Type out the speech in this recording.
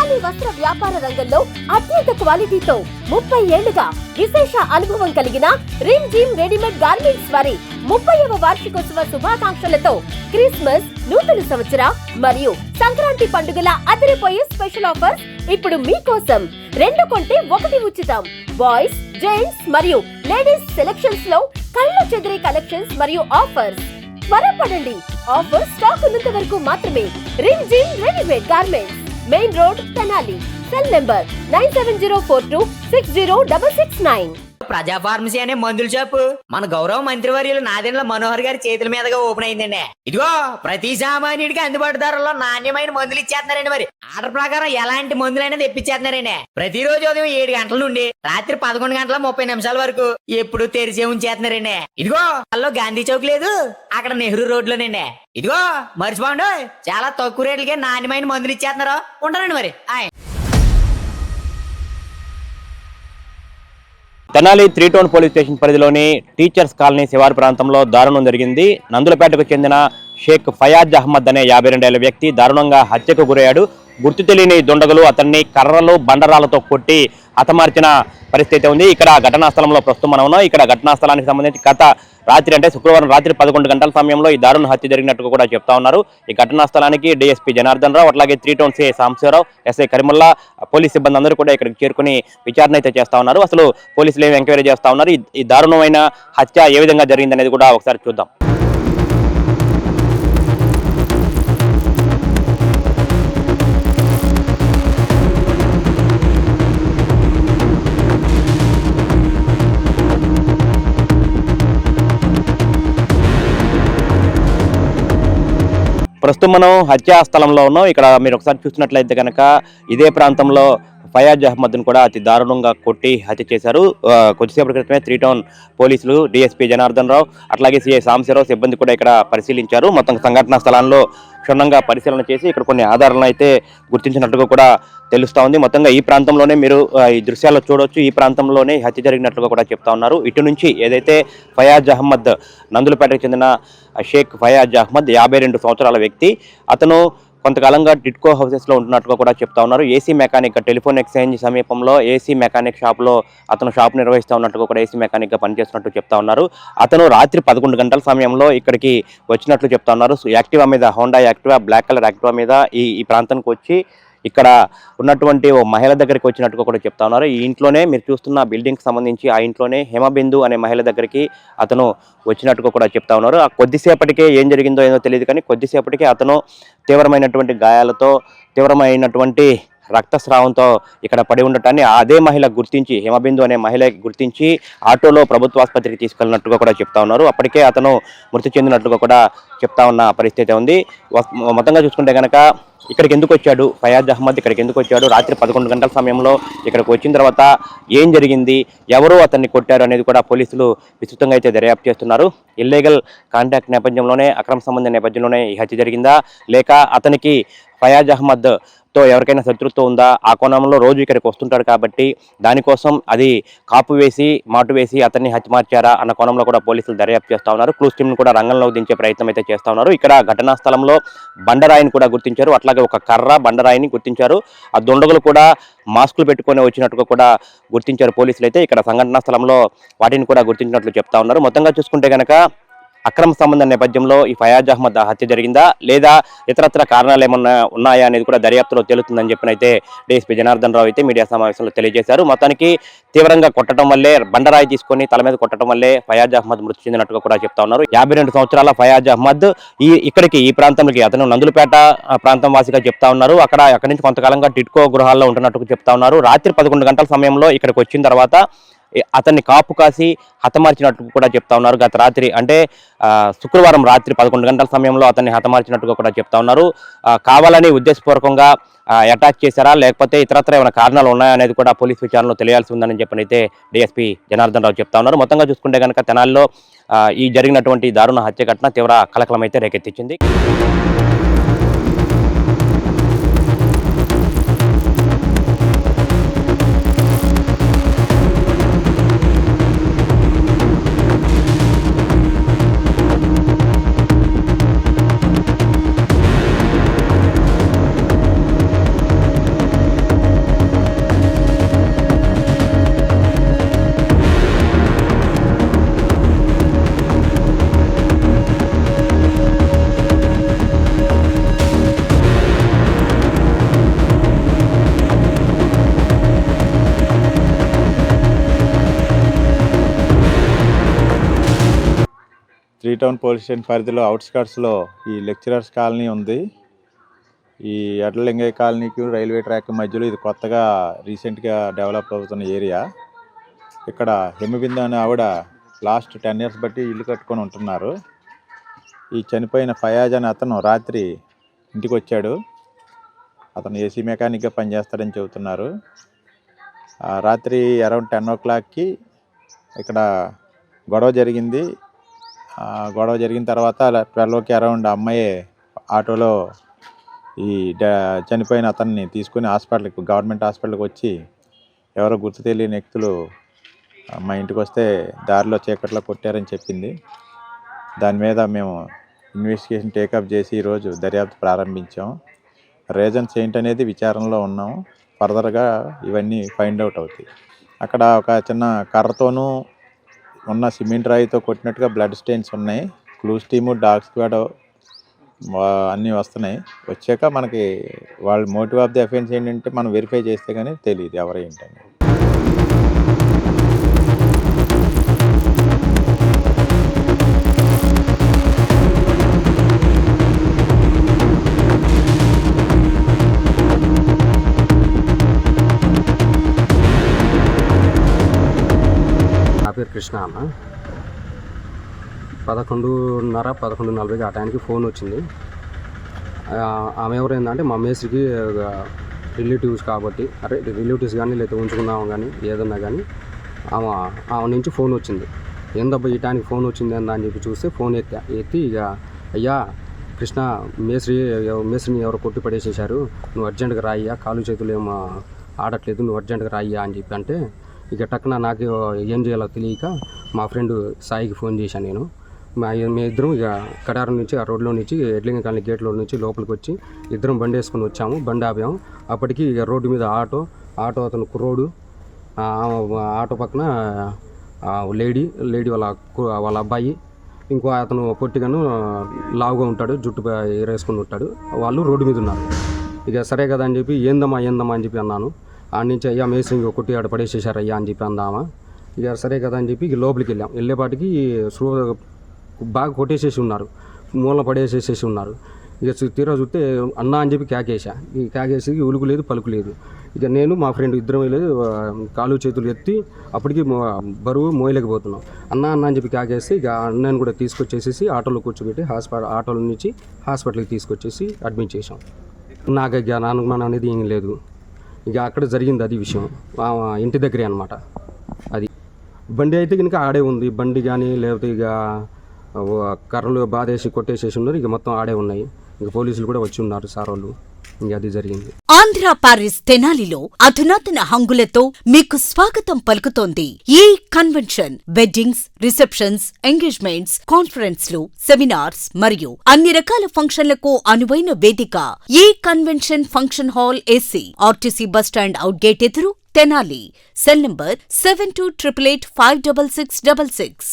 తెనాలి వస్త్ర వ్యాపార రంగంలో అత్యంత క్వాలిటీతో 30 ఏళ్లుగా విశేష అనుభవం కలిగిన రిమ్ జిమ్ రెడీమేడ్ గార్మెంట్స్ వారి 30వ వార్షికోత్సవ శుభాకాంక్షలతో క్రిస్మస్, నూతన సంవత్సర మరియు సంక్రాంతి పండుగల అదిరిపోయే స్పెషల్ ఆఫర్స్ ఇప్పుడు మీకోసం. 2 కొంటే 1 ఉచితం. బాయ్స్, జెంట్స్ మరియు లేడీస్ సెలక్షన్స్ లో కళ్ళు చెదిరే కలెక్షన్స్ మరియు ఆఫర్స్. త్వరపడండి, ఆఫర్ స్టాక్ ఉన్నంత వరకు మాత్రమే. Rim gym readymade garments, main road, Tenali. Cell number 9704260669. ప్రజా ఫార్మసీ అనే మందుల షాపు మన గౌరవ మంత్రివర్యులు నాదెండ్ల మనోహర్ గారి చేతుల మీదుగా ఓపెన్ అయిందండి. ఇదిగో ప్రతి సామాన్యుడికి అందుబాటు ధరలో నాణ్యమైన మందులు ఇచ్చేస్తున్నారండి. మరి ఆర్డర్ ప్రకారం ఎలాంటి మందులైనా తెప్పించేస్తున్నారండి. ప్రతిరోజు ఉదయం 7 గంటల నుండి రాత్రి 11:30 వరకు ఎప్పుడు తెరిచే ఉంచేస్తున్నారండి. ఇదిగో అల్లో గాంధీ చౌక్ లేదు, అక్కడ నెహ్రూ రోడ్ లోనండి. ఇదిగో మర్చిపోండి, చాలా తక్కువ రేట్లకే నాణ్యమైన మందులు ఇచ్చేస్తున్నారు. ఉంటారండి మరి. తెనాలి 3 టౌన్ పోలీస్ స్టేషన్ పరిధిలోని టీచర్స్ కాలనీ శివారు ప్రాంతంలో దారుణం జరిగింది. నందులపేటకు చెందిన షేక్ ఫయాజ్ అహ్మద్ అనే 52 ఏళ్ల వ్యక్తి దారుణంగా హత్యకు గురయ్యాడు. గుర్తు తెలియని దుండగులు అతన్ని కర్రలు, బండరాలతో కొట్టి హతమార్చిన పరిస్థితి ఉంది. ఇక్కడ ఘటనా స్థలంలో ప్రస్తుతం మనం ఉన్నాం. ఇక్కడ ఘటనా స్థలానికి సంబంధించి గత రాత్రి అంటే శుక్రవారం రాత్రి 11 గంటల సమయంలో ఈ దారుణ హత్య జరిగినట్టు కూడా చెప్తా ఉన్నారు. ఈ ఘటనా స్థలానికి డిఎస్పీ జనార్దన్ రావు, అట్లాగే 3 town CI Sambasivarao, SI Karimulla, police సిబ్బంది అందరూ కూడా ఇక్కడికి చేరుకుని విచారణ అయితే చేస్తా ఉన్నారు. అసలు పోలీసులు ఏమి ఎంక్వైరీ చేస్తా ఉన్నారు, ఈ దారుణమైన హత్య ఏ విధంగా జరిగింది అనేది కూడా ఒకసారి చూద్దాం. ప్రస్తుతం మనం హత్యా స్థలంలో ఉన్నాం. ఇక్కడ మీరు ఒకసారి చూసినట్లయితే కనుక ఇదే ప్రాంతంలో ఫయాజ్ అహ్మద్ను కూడా అతి దారుణంగా కొట్టి హత్య చేశారు. కొద్దిసేపటి క్రితమే 3 టౌన్ పోలీసులు, డిఎస్పీ జనార్దన్ రావు, అట్లాగే సిఐ సాంబశివరావు సిబ్బంది కూడా ఇక్కడ పరిశీలించారు. మొత్తం సంఘటనా స్థలాల్లో క్షుణ్ణంగా పరిశీలన చేసి ఇక్కడ కొన్ని ఆధారాలను అయితే గుర్తించినట్టుగా కూడా తెలుస్తా ఉంది. మొత్తంగా ఈ ప్రాంతంలోనే మీరు ఈ దృశ్యాల్లో చూడవచ్చు. ఈ ప్రాంతంలోనే హత్య జరిగినట్లుగా కూడా చెప్తా ఉన్నారు. ఇటు నుంచి ఏదైతే ఫయాజ్ అహ్మద్, నందులపేటకు చెందిన షేక్ ఫయాజ్ అహ్మద్ 52 సంవత్సరాల వ్యక్తి, అతను కొంతకాలంగా టిట్కో హౌసెస్లో ఉంటున్నట్టుగా కూడా చెప్తా ఉన్నారు. ఏసీ మెకానిక్, టెలిఫోన్ ఎక్స్చేంజ్ సమీపంలో ఏసీ మెకానిక్ షాప్లో అతను షాప్ నిర్వహిస్తూ ఉన్నట్టుగా కూడా ఏసీ మెకానిక్గా పనిచేస్తున్నట్టు చెప్తా ఉన్నారు. అతను రాత్రి 11 గంటల సమయంలో ఇక్కడికి వచ్చినట్లు చెప్తా ఉన్నారు. యాక్టివా మీద, Honda Activa, black colour Activa మీద ఈ ప్రాంతానికి వచ్చి ఇక్కడ ఉన్నటువంటి ఓ మహిళ దగ్గరికి వచ్చినట్టుగా కూడా చెప్తా ఉన్నారు. ఈ ఇంట్లోనే మీరు చూస్తున్న బిల్డింగ్కి సంబంధించి ఆ ఇంట్లోనే హిమబిందు అనే మహిళ దగ్గరికి అతను వచ్చినట్టుగా కూడా చెప్తా ఉన్నారు. ఆ కొద్దిసేపటికే ఏం జరిగిందో ఏదో తెలియదు, కానీ కొద్దిసేపటికే అతను తీవ్రమైనటువంటి గాయాలతో, తీవ్రమైనటువంటి రక్తస్రావంతో ఇక్కడ పడి ఉండటాన్ని అదే మహిళ గుర్తించి, హిమబిందు అనే మహిళ గుర్తించి ఆటోలో ప్రభుత్వ ఆసుపత్రికి తీసుకెళ్ళినట్టుగా కూడా చెప్తా ఉన్నారు. అప్పటికే అతను మృతి చెందినట్టుగా కూడా చెప్తా ఉన్న పరిస్థితి ఉంది. మొత్తంగా చూసుకుంటే కనుక ఇక్కడికి ఎందుకు వచ్చాడు ఫయాజ్ అహ్మద్, ఇక్కడికి ఎందుకు వచ్చాడు, రాత్రి 11 గంటల సమయంలో ఇక్కడికి వచ్చిన తర్వాత ఏం జరిగింది, ఎవరు అతన్ని కొట్టారు అనేది కూడా పోలీసులు విస్తృతంగా అయితే దర్యాప్తు చేస్తున్నారు. ఇల్లీగల్ కాంటాక్ట్ నేపథ్యంలోనే, అక్రమ సంబంధం నేపథ్యంలోనే ఈ హత్య జరిగిందా, లేక అతనికి ఫయాజ్ అహ్మద్ తో ఎవరికైనా శత్రుత్వం ఉందా, ఆ కోణంలో రోజు ఇక్కడికి వస్తుంటాడు కాబట్టి దానికోసం అది కాపు వేసి, మాటు వేసి అతన్ని హత్యమార్చారా అన్న కోణంలో కూడా పోలీసులు దర్యాప్తు చేస్తా ఉన్నారు. క్లూస్ టీమ్ను కూడా రంగంలోకి దించే ప్రయత్నం అయితే చేస్తా ఉన్నారు. ఇక్కడ ఘటనా స్థలంలో బండరాయిని కూడా గుర్తించారు, అట్లాగే ఒక కర్ర, బండరాయిని గుర్తించారు. ఆ దుండగులు కూడా మాస్కులు పెట్టుకొని వచ్చినట్టుగా కూడా గుర్తించారు పోలీసులు అయితే. ఇక్కడ సంఘటనా స్థలంలో వాటిని కూడా గుర్తించినట్లు చెప్తా ఉన్నారు. మొత్తంగా చూసుకుంటే కనుక అక్రమ సంబంధం నేపథ్యంలో ఈ ఫయాజ్ అహ్మద్ హత్య జరిగిందా, లేదా ఇతరత్ర కారణాలు ఏమన్నా ఉన్నాయా అనేది కూడా దర్యాప్తులో తేలుతుందని చెప్పినైతే డిఎస్పీ జనార్దన్ రావు అయితే మీడియా సమావేశంలో తెలియజేశారు. మొత్తానికి తీవ్రంగా కొట్టడం వల్లే, బండరాయి తీసుకొని తల మీద కొట్టడం వల్లే ఫయాజ్ అహ్మద్ మృతి చెందినట్టుగా కూడా చెప్తా ఉన్నారు. 52 సంవత్సరాల ఫయాజ్ అహ్మద్ ఈ ప్రాంతంలోకి, అతను నందులపేట ప్రాంతం వాసిగా చెప్తా ఉన్నారు. అక్కడి నుంచి కొంతకాలంగా టిట్కో గృహాల్లో ఉంటున్నట్టుగా చెప్తా ఉన్నారు. రాత్రి 11 గంటల సమయంలో ఇక్కడికి వచ్చిన తర్వాత అతన్ని కాపు కాసి హతమార్చినట్టు కూడా చెప్తా ఉన్నారు. గత రాత్రి అంటే శుక్రవారం రాత్రి 11 గంటల సమయంలో అతన్ని హతమార్చినట్టుగా కూడా చెప్తా ఉన్నారు. కావాలని ఉద్దేశపూర్వకంగా అటాక్ చేశారా, లేకపోతే ఇతరత్ర ఏమైనా కారణాలు ఉన్నాయా అనేది కూడా పోలీస్ విచారణలో తెలియాల్సి ఉందని చెప్పనైతే డిఎస్పీ జనార్దన్ రావు చెప్తా ఉన్నారు. మొత్తంగా చూసుకుంటే కనుక తెనాలిలో ఈ జరిగినటువంటి దారుణ హత్య ఘటన తీవ్ర కలకలం అయితే రేకెత్తించింది. టౌన్ పోలీస్ స్టేషన్ పరిధిలో అవుట్స్కట్స్లో ఈ లెక్చరర్స్ కాలనీ ఉంది. ఈ ఎడ్లలింగయ్య కాలనీకి రైల్వే ట్రాక్ మధ్యలో ఇది కొత్తగా రీసెంట్గా డెవలప్ అవుతున్న ఏరియా. ఇక్కడ హిమబిందు అనే ఆవిడ లాస్ట్ 10 years బట్టి ఇల్లు కట్టుకొని ఉంటున్నారు. ఈ చనిపోయిన ఫయాజ్ అనే అతను రాత్రి ఇంటికి వచ్చాడు. అతను ఏసీ మెకానిక్గా పనిచేస్తాడని చెబుతున్నారు. రాత్రి అరౌండ్ 10 o'clockకి ఇక్కడ గొడవ జరిగింది. గొడవ జరిగిన తర్వాత 12కి అరౌండ్ అమ్మాయి ఆటోలో ఈ చనిపోయిన అతన్ని తీసుకుని గవర్నమెంట్ హాస్పిటల్కి వచ్చి ఎవరో గుర్తు తెలియని వ్యక్తులు మా ఇంటికి వస్తే దారిలో చీకట్లో కొట్టారని చెప్పింది. దాని మీద మేము ఇన్వెస్టిగేషన్ టేకప్ చేసి ఈరోజు దర్యాప్తు ప్రారంభించాం. రీజన్స్ ఏంటనేది విచారణలో ఉన్నాం. ఫర్దర్గా ఇవన్నీ ఫైండ్ అవుట్ అవుతాయి. అక్కడ ఒక చిన్న కర్రతోనూ ఉన్న సిమెంట్ రాయితో కొట్టినట్టుగా బ్లడ్ స్టెయిన్స్ ఉన్నాయి. క్లూస్ టీము, డాగ్ స్క్వాడ్ అన్నీ వస్తున్నాయి. వచ్చాక మనకి వాళ్ళ మోటివ్ ఆఫ్ ది అఫెన్స్ ఏంటంటే మనం వెరిఫై చేస్తే కానీ తెలియదు ఎవరు ఏంటని. నా పేరు కృష్ణ అన్న. 11:30, 11:40 ఆ టైంకి ఫోన్ వచ్చింది. ఆమె ఎవరైందంటే మా మేస్త్రికి రిలేటివ్స్ కాబట్టి, రిలేటివ్స్ కానీ లేకపోతే ఉంచుకుందాం కానీ ఏదన్నా కానీ ఆమె నుంచి ఫోన్ వచ్చింది. ఏందబ్బా ఈ టైంకి ఫోన్ వచ్చింది ఏందా అని చెప్పి చూస్తే ఫోన్ ఎత్తి ఇక అయ్యా కృష్ణ మేస్త్రిని ఎవరు కొట్టి పడేసేసారు, నువ్వు అర్జెంటుగా రాయ్యా, కాలు చేతులు ఏమో ఆడట్లేదు, నువ్వు అర్జెంటుగా రాయ్యా అని చెప్పి అంటే ఇక టక్కున నాకు ఏం చేయాలో తెలియక మా ఫ్రెండ్ సాయికి ఫోన్ చేశాను నేను. మేమిద్దరం ఇక కడారం నుంచి ఆ రోడ్లో నుంచి ఎడ్లింగ కాలనీ గేట్లో నుంచి లోపలికి వచ్చి ఇద్దరం బండి వేసుకొని వచ్చాము. బండి ఆపాము. అప్పటికి ఇక రోడ్డు మీద ఆటో అతను కుర్రోడు, ఆటో పక్కన లేడీ వాళ్ళ అబ్బాయి, ఇంకో అతను పొట్టిగాను లావుగా ఉంటాడు, జుట్టు వేసుకుని ఉంటాడు. వాళ్ళు రోడ్డు మీద ఉన్నారు. ఇక సరే కదా అని చెప్పి ఏందమ్మా అని చెప్పి అన్నాను. ఆడి నుంచి అయ్యా మేసింగ్ కొట్టి ఆడ పడేసేసారు అయ్యా అని చెప్పి అందామా. ఇక సరే కదా అని చెప్పి ఇక లోపలికి వెళ్ళాం. వెళ్ళేపాటికి బాగా కొట్టేసేసి ఉన్నారు, మూల పడేసేసేసి ఉన్నారు. ఇక తీరా చూస్తే అన్న అని చెప్పి కేకేసా. ఈ కేకేసి ఉలుకు లేదు పలుకు లేదు. ఇక నేను మా ఫ్రెండ్ ఇద్దరం వెళ్ళేది కాలు చేతులు ఎత్తి అప్పటికి బరువు మోయలేకపోతున్నాం. అన్న అని చెప్పి కేకేసి ఇక అన్నని కూడా తీసుకొచ్చేసేసి ఆటోలో కూర్చోబెట్టి ఆటోల నుంచి హాస్పిటల్కి తీసుకొచ్చేసి అడ్మిట్ చేసాం. నాకు ఇక అనుమానం అనేది ఏం లేదు. ఇక అక్కడ జరిగింది అది విషయం, ఇంటి దగ్గరే అనమాట. అది బండి అయితే కనుక ఆడే ఉంది. బండి కానీ లేకపోతే ఇక కర్రలు బాధేసి కొట్టేసేసి ఉన్నారు. ఇక మొత్తం ఆడే ఉన్నాయి. ఇక పోలీసులు కూడా వచ్చి ఉన్నారు సార్ వాళ్ళు. ఇంక అది జరిగింది. ఆంధ్ర పారిస్ తెనాలిలో అధునాతన హంగులతో మీకు స్వాగతం పలుకుతోంది ఈ కన్వెన్షన్. వెడ్డింగ్స్, రిసెప్షన్స్, ఎంగేజ్మెంట్స్, కాన్ఫరెన్స్లు, సెమినార్స్ మరియు అన్ని రకాల ఫంక్షన్లకు అనువైన వేదిక ఈ convention function hall AC, RTC bus stand out gate ఎదురు, తెనాలి. Cell number 7288856666.